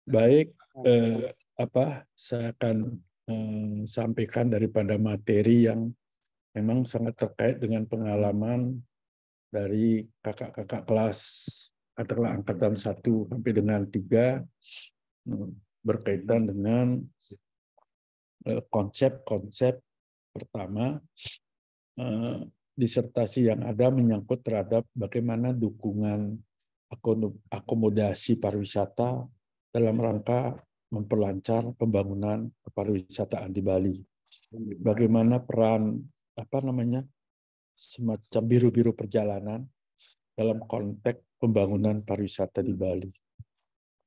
Baik, saya akan sampaikan daripada materi yang memang sangat terkait dengan pengalaman dari kakak-kakak kelas katakanlah angkatan 1 sampai dengan 3 berkaitan dengan konsep-konsep pertama disertasi yang ada menyangkut terhadap bagaimana dukungan akomodasi pariwisata dalam rangka memperlancar pembangunan pariwisataan di Bali. Bagaimana peran semacam biru-biru perjalanan dalam konteks pembangunan pariwisata di Bali.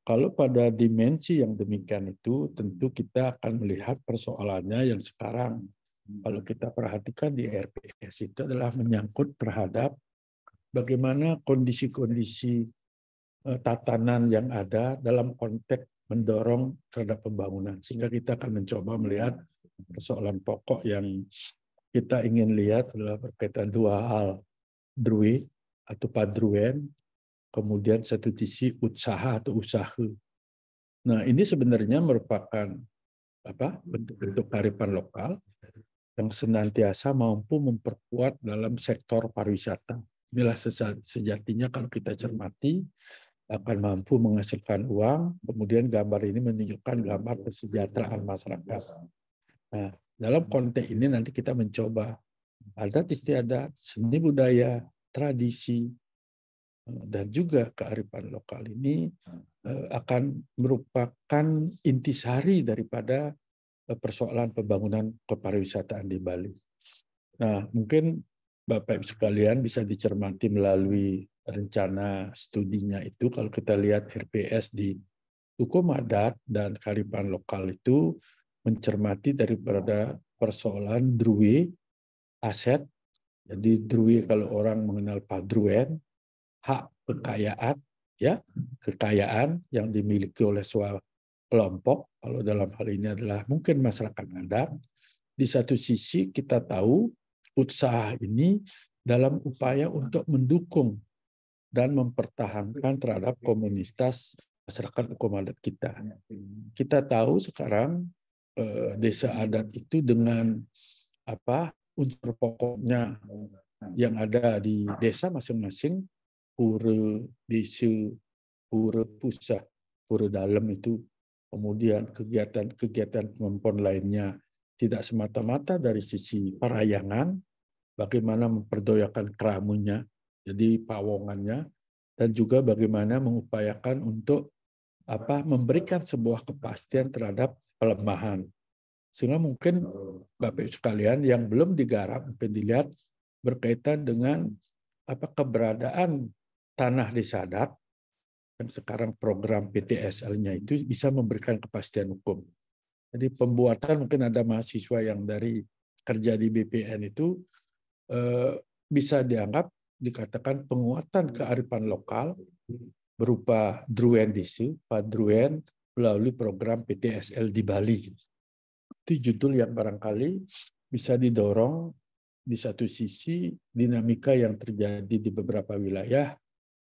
Kalau pada dimensi yang demikian itu, tentu kita akan melihat persoalannya yang sekarang, kalau kita perhatikan di RPS itu adalah menyangkut terhadap bagaimana kondisi-kondisi tatanan yang ada dalam konteks mendorong terhadap pembangunan. Sehingga kita akan mencoba melihat persoalan pokok yang kita ingin lihat adalah berkaitan dua hal, druid atau padruen, kemudian satu sisi usaha atau usaha. Nah, ini sebenarnya merupakan bentuk-bentuk kearifan lokal yang senantiasa mampu memperkuat dalam sektor pariwisata. Inilah sejatinya kalau kita cermati akan mampu menghasilkan uang, kemudian gambar ini menunjukkan gambar kesejahteraan masyarakat. Nah, dalam konteks ini nanti kita mencoba adat istiadat, seni budaya, tradisi, dan juga kearifan lokal ini akan merupakan intisari daripada persoalan pembangunan kepariwisataan di Bali. Nah, mungkin Bapak Ibu sekalian bisa dicermati melalui rencana studinya itu. Kalau kita lihat RPS di hukum adat dan kearifan lokal itu mencermati daripada persoalan drui, aset. Jadi drui kalau orang mengenal padruen, hak kekayaan, ya kekayaan yang dimiliki oleh suatu kelompok. Kalau dalam hal ini adalah mungkin masyarakat adat. Di satu sisi kita tahu usaha ini dalam upaya untuk mendukung dan mempertahankan terhadap komunitas masyarakat hukum adat kita. Kita tahu sekarang desa adat itu dengan unsur pokoknya yang ada di desa masing-masing, pura desa, pura pusat, pura dalam itu, kemudian kegiatan-kegiatan pengemban lainnya tidak semata-mata dari sisi parayangan, bagaimana memperdayakan keramunya, jadi pawongannya, dan juga bagaimana mengupayakan untuk memberikan sebuah kepastian terhadap pelemahan. Sehingga mungkin Bapak Ibu sekalian yang belum digarap, mungkin dilihat berkaitan dengan keberadaan tanah desa adat yang sekarang program PTSL-nya itu bisa memberikan kepastian hukum. Jadi pembuatan mungkin ada mahasiswa yang dari kerja di BPN itu bisa dianggap dikatakan penguatan kearifan lokal berupa druen disu, padruen melalui program PTSL di Bali. Itu judul yang barangkali bisa didorong di satu sisi dinamika yang terjadi di beberapa wilayah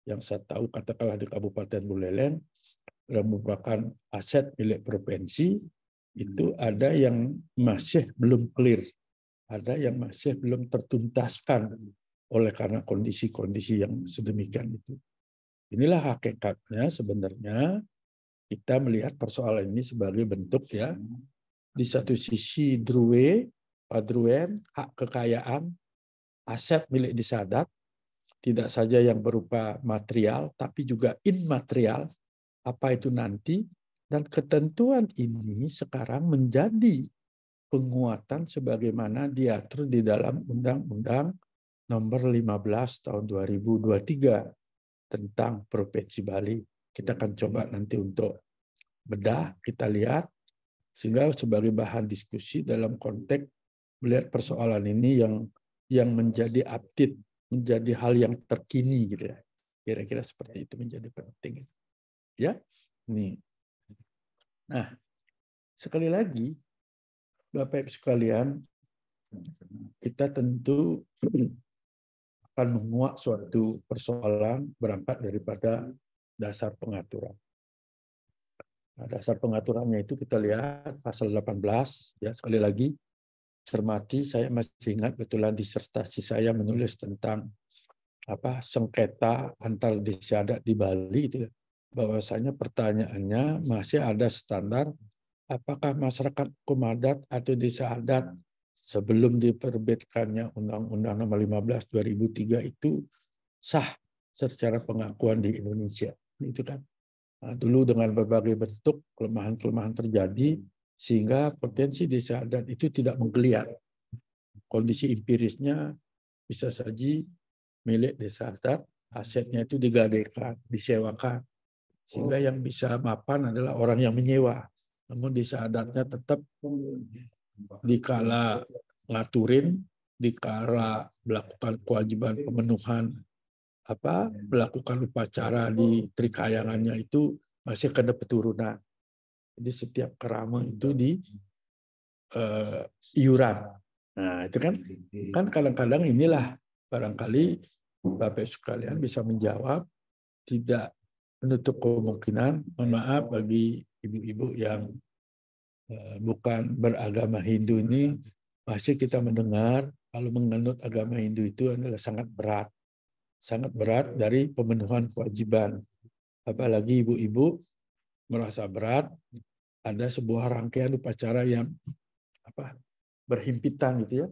yang saya tahu katakanlah di Kabupaten Buleleng yang merupakan aset milik provinsi itu ada yang masih belum clear, ada yang masih belum tertuntaskan oleh karena kondisi-kondisi yang sedemikian itu. Inilah hakikatnya sebenarnya kita melihat persoalan ini sebagai bentuk ya di satu sisi drue, padruen, hak kekayaan, aset milik desa adat, tidak saja yang berupa material, tapi juga immaterial, apa itu nanti, dan ketentuan ini sekarang menjadi penguatan sebagaimana diatur di dalam Undang-Undang Nomor 15 Tahun 2023 tentang Provinsi Bali. Kita akan coba nanti untuk bedah, kita lihat, sehingga sebagai bahan diskusi dalam konteks melihat persoalan ini yang menjadi update, menjadi hal yang terkini gitu ya. Kira-kira seperti itu menjadi penting. Ya, ini. Nah, sekali lagi Bapak Ibu sekalian, kita tentu akan menguak suatu persoalan berangkat daripada dasar pengaturan. Nah, dasar pengaturannya itu kita lihat pasal 18, ya sekali lagi cermati, saya masih ingat betulan disertasi saya menulis tentang sengketa antar desa adat di Bali itu ya. Bahwasanya pertanyaannya masih ada standar apakah masyarakat hukum adat atau desa adat sebelum diterbitkannya Undang-Undang Nomor 15 2003 itu sah secara pengakuan di Indonesia. Itu kan. Nah, dulu dengan berbagai bentuk kelemahan-kelemahan terjadi sehingga potensi desa adat itu tidak menggeliat. Kondisi empirisnya bisa saja milik desa adat, asetnya itu digadaikan, disewakan. Sehingga yang bisa mapan adalah orang yang menyewa. Namun desa adatnya tetap dikala ngaturin, dikala melakukan kewajiban pemenuhan melakukan upacara di Trikayangannya itu masih ada keturunan. Jadi setiap kerama itu di iuran. Nah, itu kan kadang-kadang inilah barangkali Bapak sekalian bisa menjawab, tidak menutup kemungkinan, mohon maaf bagi ibu-ibu yang bukan beragama Hindu ini, masih kita mendengar kalau menganut agama Hindu itu adalah sangat berat dari pemenuhan kewajiban. Apalagi ibu-ibu merasa berat, ada sebuah rangkaian upacara yang berhimpitan gitu ya,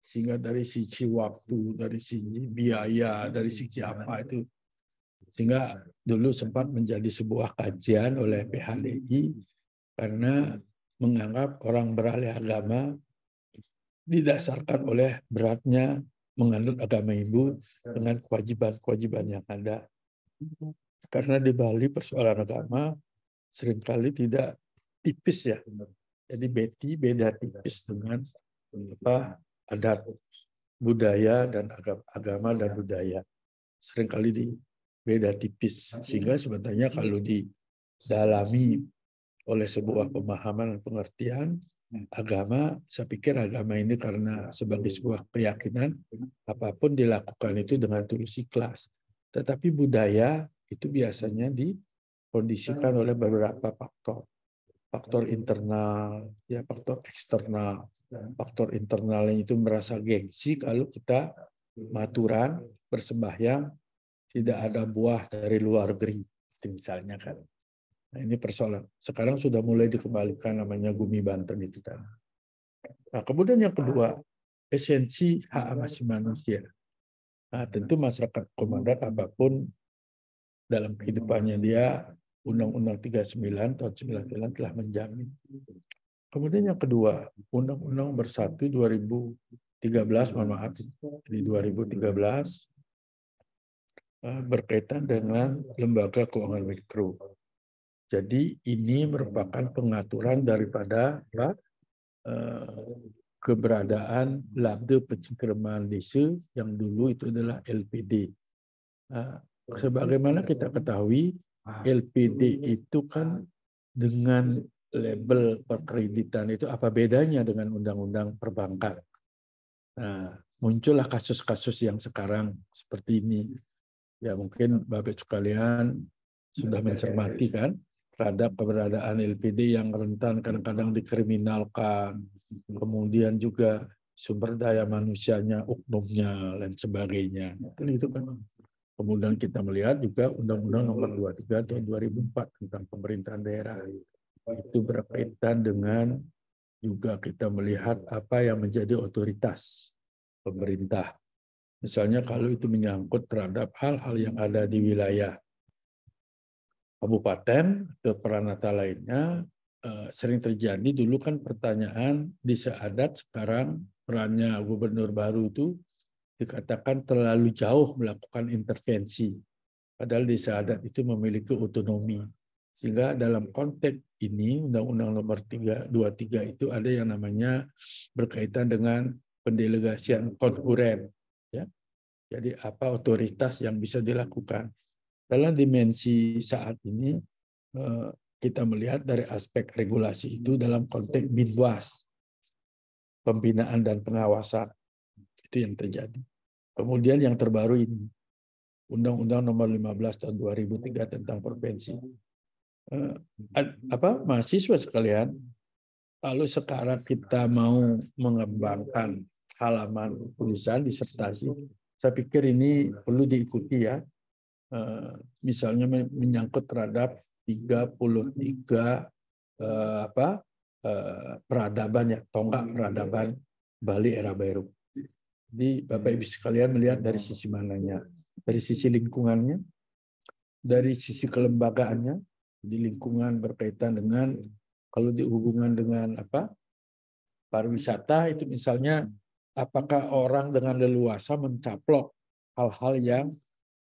sehingga dari sisi waktu, dari sisi biaya, dari sisi apa itu, sehingga dulu sempat menjadi sebuah kajian oleh PHDI karena menganggap orang beralih agama didasarkan oleh beratnya menganut agama ibu dengan kewajiban-kewajiban yang ada. Karena di Bali persoalan agama seringkali tidak tipis ya. Jadi beda tipis dengan adat, budaya dan agama dan budaya. Seringkali beda tipis. Sehingga sebenarnya kalau didalami oleh sebuah pemahaman dan pengertian agama, saya pikir agama ini karena sebagai sebuah keyakinan, apapun dilakukan itu dengan tulus ikhlas. Tetapi budaya itu biasanya dikondisikan oleh beberapa faktor. Faktor internal, ya faktor eksternal. Faktor internalnya itu merasa gengsi kalau kita maturan, bersembahyang, tidak ada buah dari luar negeri, misalnya kan. Nah, ini persoalan. Sekarang sudah mulai dikembalikan namanya Gumi Banten itu kan. Nah, kemudian yang kedua, esensi hak asasi manusia. Nah, tentu masyarakat komandan apapun dalam kehidupannya dia Undang-Undang 39 tahun 99 telah menjamin. Kemudian yang kedua, Undang-Undang Nomor 1 2013, mohon maaf, di 2013 berkaitan dengan lembaga keuangan mikro. Jadi ini merupakan pengaturan daripada keberadaan Labde Pencengkeraman Desa yang dulu itu adalah LPD. Sebagaimana kita ketahui, LPD itu kan dengan label perkreditan itu apa bedanya dengan undang-undang perbankan? Nah, muncullah kasus-kasus yang sekarang seperti ini. Ya mungkin Bapak sekalian sudah mencermati kan terhadap keberadaan LPD yang rentan kadang-kadang dikriminalkan, kemudian juga sumber daya manusianya, oknumnya, dan sebagainya. Itu kan. Kemudian kita melihat juga Undang-Undang Nomor 23 tahun 2004 tentang pemerintahan daerah. Itu berkaitan dengan juga kita melihat apa yang menjadi otoritas pemerintah. Misalnya kalau itu menyangkut terhadap hal-hal yang ada di wilayah kabupaten atau peranata lainnya, sering terjadi dulu kan pertanyaan desa adat sekarang perannya gubernur baru itu dikatakan terlalu jauh melakukan intervensi. Padahal desa adat itu memiliki otonomi. Sehingga dalam konteks ini Undang-Undang Nomor 23 itu ada yang namanya berkaitan dengan pendelegasian konkuren. Ya. Jadi apa otoritas yang bisa dilakukan. Dalam dimensi saat ini, kita melihat dari aspek regulasi itu dalam konteks binwas, pembinaan dan pengawasan. Itu yang terjadi. Kemudian yang terbaru ini, Undang-Undang Nomor 15 tahun 2003 tentang provinsi. mahasiswa sekalian, kalau sekarang kita mau mengembangkan halaman tulisan disertasi, saya pikir ini perlu diikuti ya. Misalnya menyangkut terhadap 33 peradaban ya, tonggak peradaban Bali era baru. Jadi Bapak Ibu sekalian melihat dari sisi mananya, dari sisi lingkungannya, dari sisi kelembagaannya, di lingkungan berkaitan dengan kalau dihubungkan dengan pariwisata itu misalnya apakah orang dengan leluasa mencaplok hal-hal yang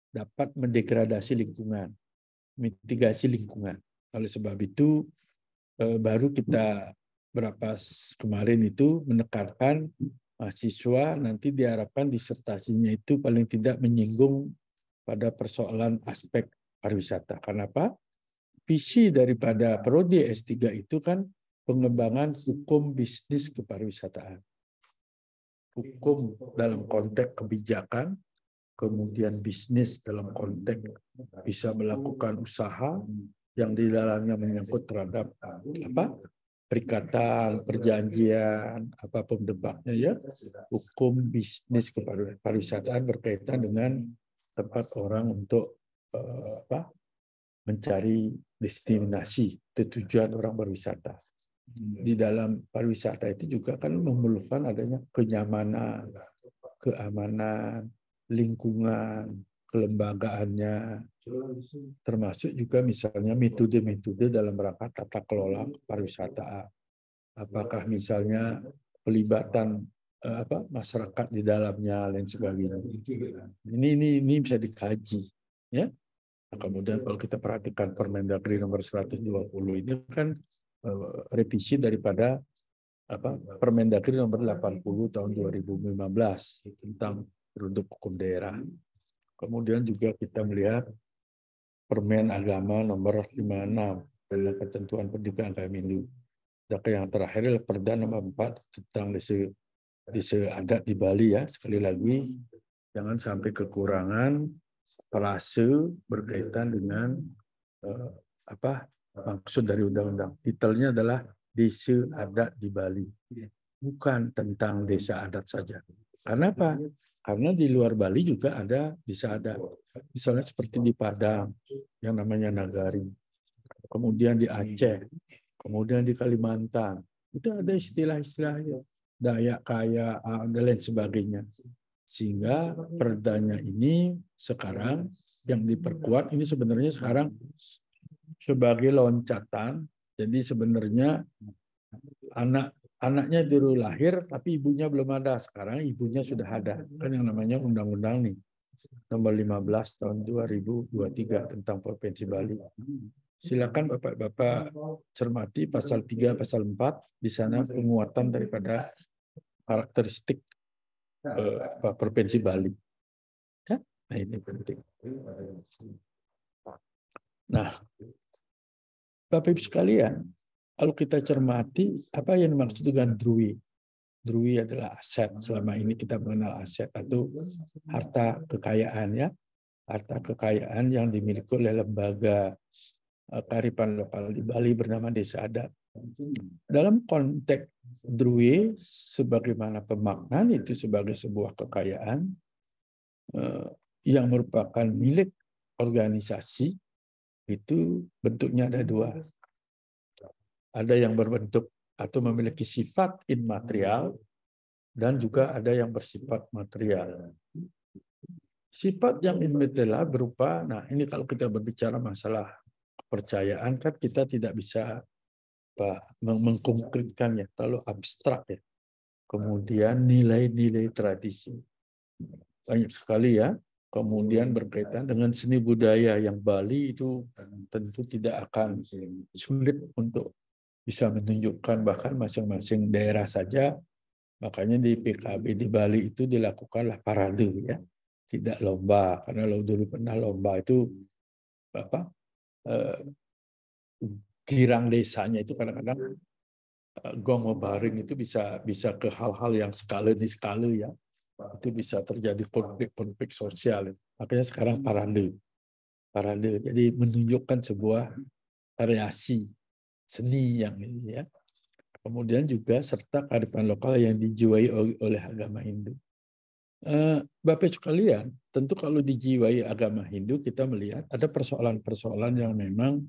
dapat mendegradasi lingkungan, mitigasi lingkungan. Oleh sebab itu baru kita kemarin itu menekankan mahasiswa nanti diharapkan disertasinya itu paling tidak menyinggung pada persoalan aspek pariwisata. Kenapa? Visi daripada prodi S3 itu kan pengembangan hukum bisnis kepariwisataan. Hukum dalam konteks kebijakan, kemudian bisnis dalam konteks bisa melakukan usaha yang di dalamnya menyangkut terhadap perikatan, perjanjian, apapun debaknya ya, hukum bisnis kepariwisataan berkaitan dengan tempat orang untuk mencari destinasi, tujuan orang berwisata. Di dalam pariwisata itu juga kan memerlukan adanya kenyamanan, keamanan, lingkungan, kelembagaannya, termasuk juga misalnya metode-metode dalam rangka tata kelola pariwisata. Apakah misalnya pelibatan masyarakat di dalamnya, lain sebagainya. Ini bisa dikaji, ya. Nah, kemudian kalau kita perhatikan Permendagri nomor 120 ini kan revisi daripada Permendagri nomor 80 tahun 2015 tentang produk hukum daerah. Kemudian juga kita melihat Permen Agama nomor 56 tentang ketentuan pendidikan Kemendikbud. Dan yang terakhir adalah Perda nomor 4 tentang desa adat di Bali ya. Sekali lagi jangan sampai kekurangan frase berkaitan dengan maksud dari undang-undang. Titelnya adalah Desa Adat di Bali. Bukan tentang desa adat saja. Karena apa? Karena di luar Bali juga ada desa adat. Misalnya seperti di Padang, yang namanya Nagari. Kemudian di Aceh, kemudian di Kalimantan. Itu ada istilah-istilahnya. Dayak, Kaya, dan lain sebagainya. Sehingga perdanya ini sekarang yang diperkuat, ini sebenarnya sekarang sebagai loncatan. Jadi sebenarnya anaknya dulu lahir, tapi ibunya belum ada. Sekarang ibunya sudah ada. Kan yang namanya undang-undang nih. Nomor 15 tahun 2023 tentang Provinsi Bali. Silakan Bapak-Bapak cermati pasal 3, pasal 4. Di sana penguatan daripada karakteristik Provinsi Bali. Ya? Nah, ini penting. Nah, Bapak-Ibu sekalian, kalau kita cermati, apa yang dimaksud dengan DRUI? DRUI adalah aset. Selama ini kita mengenal aset atau harta kekayaan ya, harta kekayaan yang dimiliki oleh lembaga kearifan lokal di Bali bernama Desa Adat. Dalam konteks DRUI, sebagaimana pemaknaan itu sebagai sebuah kekayaan yang merupakan milik organisasi, itu bentuknya ada dua. Ada yang berbentuk atau memiliki sifat immaterial, dan juga ada yang bersifat material. Sifat yang immaterial berupa, nah ini kalau kita berbicara masalah kepercayaan, kan kita tidak bisa mengkonkretkannya, terlalu abstrak ya. Kemudian nilai-nilai tradisi. Banyak sekali ya. Kemudian berkaitan dengan seni budaya yang Bali itu tentu tidak akan sulit untuk bisa menunjukkan, bahkan masing-masing daerah saja. Makanya di PKB di Bali itu dilakukanlah parade ya, tidak lomba, karena dulu pernah lomba itu girang desanya itu kadang-kadang gong baring itu bisa ke hal-hal yang skala di skala ya, itu bisa terjadi konflik sosial. Makanya sekarang parade, jadi menunjukkan sebuah variasi seni yang ini ya. Kemudian juga serta kearifan lokal yang dijiwai oleh agama Hindu. Bapak sekalian, tentu kalau dijiwai agama Hindu kita melihat ada persoalan-persoalan yang memang,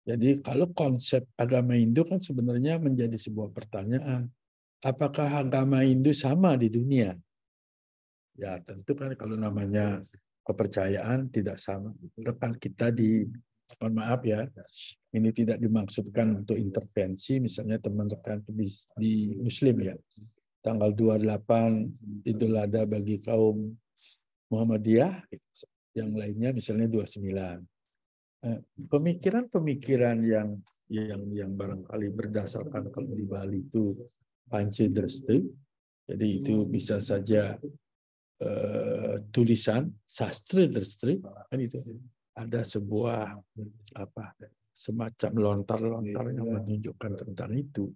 jadi kalau konsep agama Hindu kan sebenarnya menjadi sebuah pertanyaan. Apakah agama Hindu sama di dunia? Ya tentu kan kalau namanya kepercayaan tidak sama. Rekan kita mohon maaf ya, ini tidak dimaksudkan untuk intervensi, misalnya teman rekan di Muslim ya, tanggal 28 Idul Adha bagi kaum Muhammadiyah, yang lainnya misalnya 29. Pemikiran-pemikiran yang barangkali berdasarkan kalau di Bali itu Pancedresti, jadi itu bisa saja tulisan sastra destri kan itu ada sebuah semacam lontar-lontar yang menunjukkan tentang itu.